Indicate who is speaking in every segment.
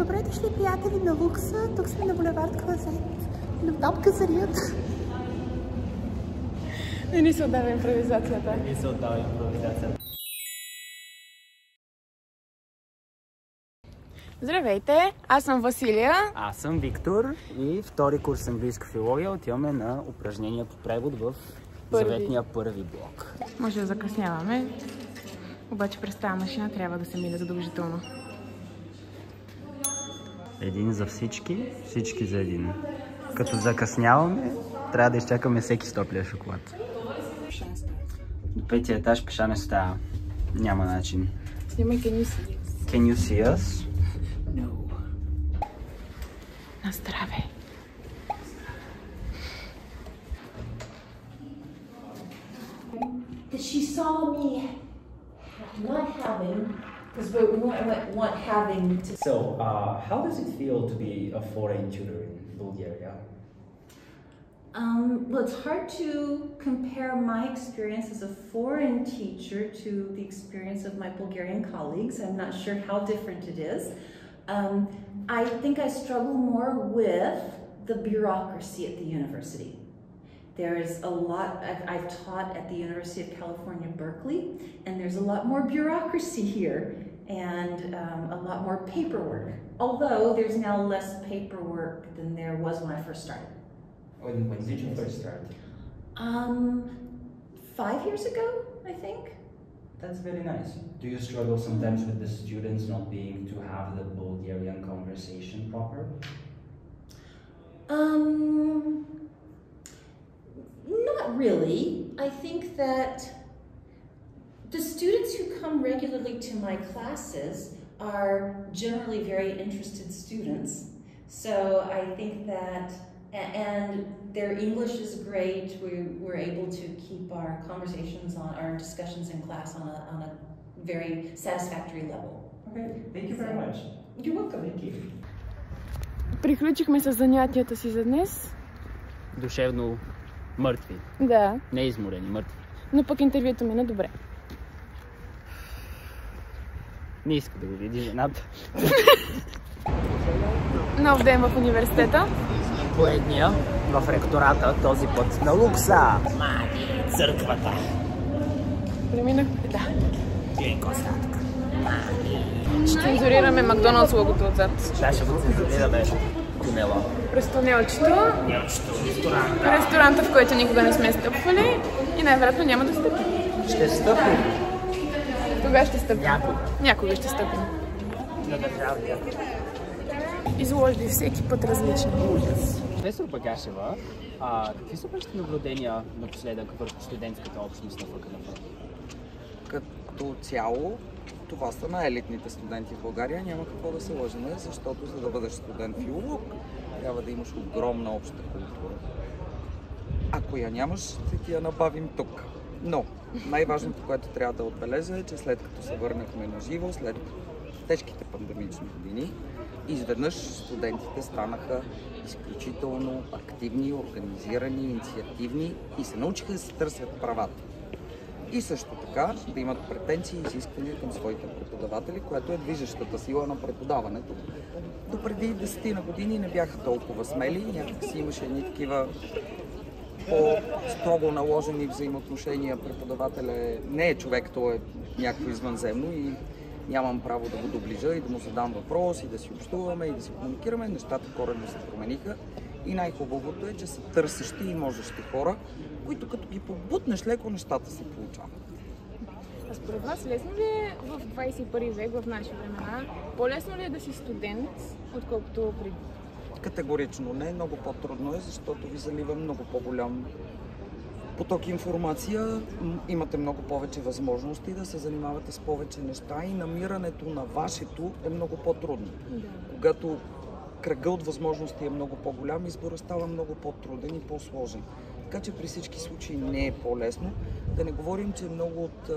Speaker 1: Добре дошли, приятели, на Лукса. Тук сме на булевард Клазет. На там казарият. Не ни се отдава импровизацията.
Speaker 2: Не ни се отдава импровизацията.
Speaker 1: Здравейте, аз съм Василия.
Speaker 2: Аз съм Виктор и втори курс английска филология. Отиваме на упражнения по превод в заветния първи блок.
Speaker 1: Може да закъсняваме, обаче през тази машина трябва да се мине задължително.
Speaker 2: Един за всички, всички за един. Като закъсняваме, трябва да изчакаме всеки стоплия шоколад. До петия етаж пеша не става. Няма начин.
Speaker 1: Снимай Can you see us?
Speaker 2: Can you see us?
Speaker 1: No. На здраве!
Speaker 3: That she saw me not having, because we want having to.
Speaker 2: So, how does it feel to be a foreign tutor in Bulgaria?
Speaker 3: Well, it's hard to compare my experience as a foreign teacher to the experience of my Bulgarian colleagues. I'm not sure how different it is. I think I struggle more with the bureaucracy at the university. There is a lot, I've taught at the University of California, Berkeley, and there's a lot more bureaucracy here and a lot more paperwork. Although there's now less paperwork than there was when I first started.
Speaker 2: When did you first start?
Speaker 3: 5 years ago, I think.
Speaker 2: That's very nice. Do you struggle sometimes with the students not being to have the Bulgarian conversation proper?
Speaker 3: Not really. I think that the students who come regularly to my classes are generally very interested students. So I think that, and their English is great. We're able to keep our conversations on our discussions in class on a very satisfactory level.
Speaker 2: Okay, thank you very much.
Speaker 3: You're welcome.
Speaker 2: Thank you.
Speaker 1: Приключихме с занятията си за днес.
Speaker 2: Душевно мъртви.
Speaker 1: Да.
Speaker 2: Не изморени, мъртви.
Speaker 1: Но пък интервюто мина добре.
Speaker 2: Не иска да го види жената.
Speaker 1: Нов ден в университета.
Speaker 2: Поредния в ректората, този път на Лукса. Мани, църквата.
Speaker 1: Преминах. Да.
Speaker 2: Генко остатък.
Speaker 1: Ще цензурираме Макдоналдс логото отзад.
Speaker 2: Да, ще го цензурираме. Тунела.
Speaker 1: През тунелчето. Ресторанта, в който никога не сме стъпвали и най-вероятно няма да стъпим.
Speaker 2: Ще стъпим.
Speaker 1: Кога ще стъпим? Някога ще стъпим.
Speaker 2: На държавния.
Speaker 1: Изложби всеки път различни.
Speaker 2: Професор Багашева, какви са вашите наблюдения напоследък върху студентската общност на ФКНФ?
Speaker 4: Като цяло, това са най-елитните студенти в България. Няма какво да се лъжем, защото за да бъдеш студент-филолог, трябва да имаш огромна обща култура. Ако я нямаш, ще ти я набавим тук. Но най-важното, което трябва да отбележа е, че след като се върнахме на живо, след тежките пандемични години, изведнъж студентите станаха изключително активни, организирани, инициативни и се научиха да се търсят правата. И също така да имат претенции и изисквания към своите преподаватели, което е движещата сила на преподаването. До преди 10 на години не бяха толкова смели, някак си имаше едни такива по-строго наложени взаимоотношения. Преподавателя не е човек, той е някакво извънземно и нямам право да го доближа и да му задам въпрос и да си общуваме и да си комуникираме. Нещата коренно се промениха и най-хубавото е, че са търсещи и можещи хора, които като ги побутнеш леко, нещата се получават.
Speaker 1: А според вас лесно ли е в 21 век, в наши времена, по-лесно ли е да си студент, отколкото преди?
Speaker 4: Категорично не, много по-трудно е, защото ви залива много по-голям поток информация, имате много повече възможности да се занимавате с повече неща и намирането на вашето е много по-трудно.
Speaker 1: Да.
Speaker 4: Когато кръга от възможности е много по-голям, изборът става много по-труден и по-сложен. Така че при всички случаи не е по-лесно. Да не говорим, че много от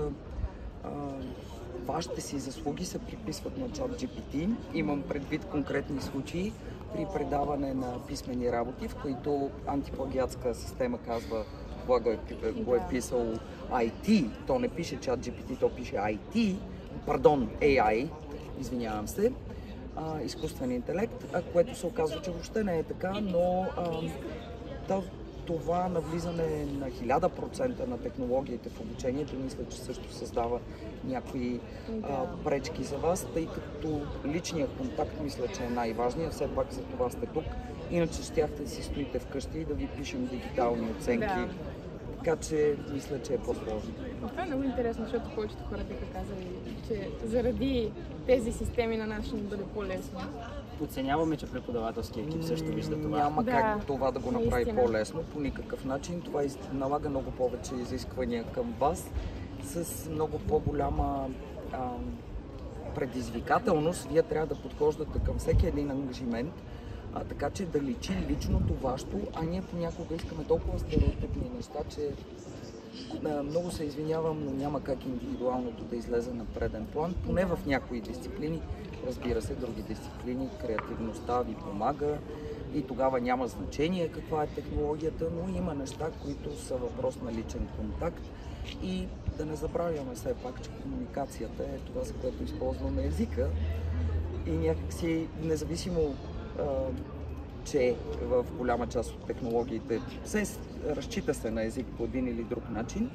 Speaker 4: вашите си заслуги се приписват на ChatGPT. Имам предвид конкретни случаи при предаване на писмени работи, в които антиплагиатска система казва, това го е писал IT, то не пише ChatGPT, то пише IT, пардон, AI, извинявам се. изкуствен интелект, което се оказва, че въобще не е така, но това навлизане на 1000% на технологиите в обучението, мисля, че също създава някои пречки за вас, тъй като личният контакт, мисля, че е най-важният, все пак за това сте тук. Иначе щяхте да си стоите вкъщи и да ви пишем дигитални оценки, така че мисля, че е по-сложно.
Speaker 1: Това е много интересно, защото повечето хора биха казали, че заради тези системи на нас ще ни бъде по-лесно.
Speaker 2: Оценяваме, че преподавателския екип също вижда това.
Speaker 4: Няма как това да го направи по-лесно, по никакъв начин. Това налага много повече изисквания към вас, с много по-голяма предизвикателност. Вие трябва да подхождате към всеки един ангажимент, така че да личи личното вашето, а ние понякога искаме толкова стереотипни неща, че много се извинявам, но няма как индивидуалното да излезе на преден план, поне в някои дисциплини. Разбира се, други дисциплини, креативността ви помага и тогава няма значение каква е технологията, но има неща, които са въпрос на личен контакт и да не забравяме все пак, че комуникацията е това, за което използваме езика и някакси независимо, че в голяма част от технологиите разчита се на език по един или друг начин,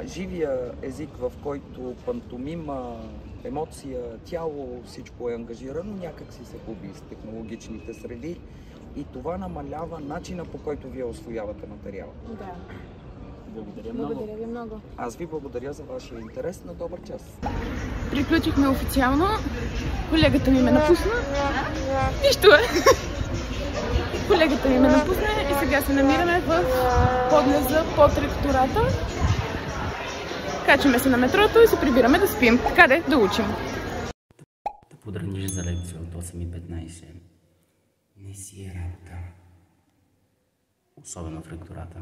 Speaker 4: живия език, в който пантомима, емоция, тяло, всичко е ангажирано, някак си се губи с технологичните среди и това намалява начина, по който вие усвоявате материала.
Speaker 1: Да.
Speaker 2: Благодаря много.
Speaker 1: Благодаря ви много.
Speaker 4: Аз ви благодаря за вашия интерес. На добър час.
Speaker 1: Приключихме официално. Колегата ми ме напусна. Нищо е. Колегата ми ме напусна и сега се намираме в подлеза под ректората. Качваме се на метрото и се прибираме да спим. Къде? Да учим.
Speaker 2: Да подраниш за лекция от 8:15 не си е работа. Особено в ректората.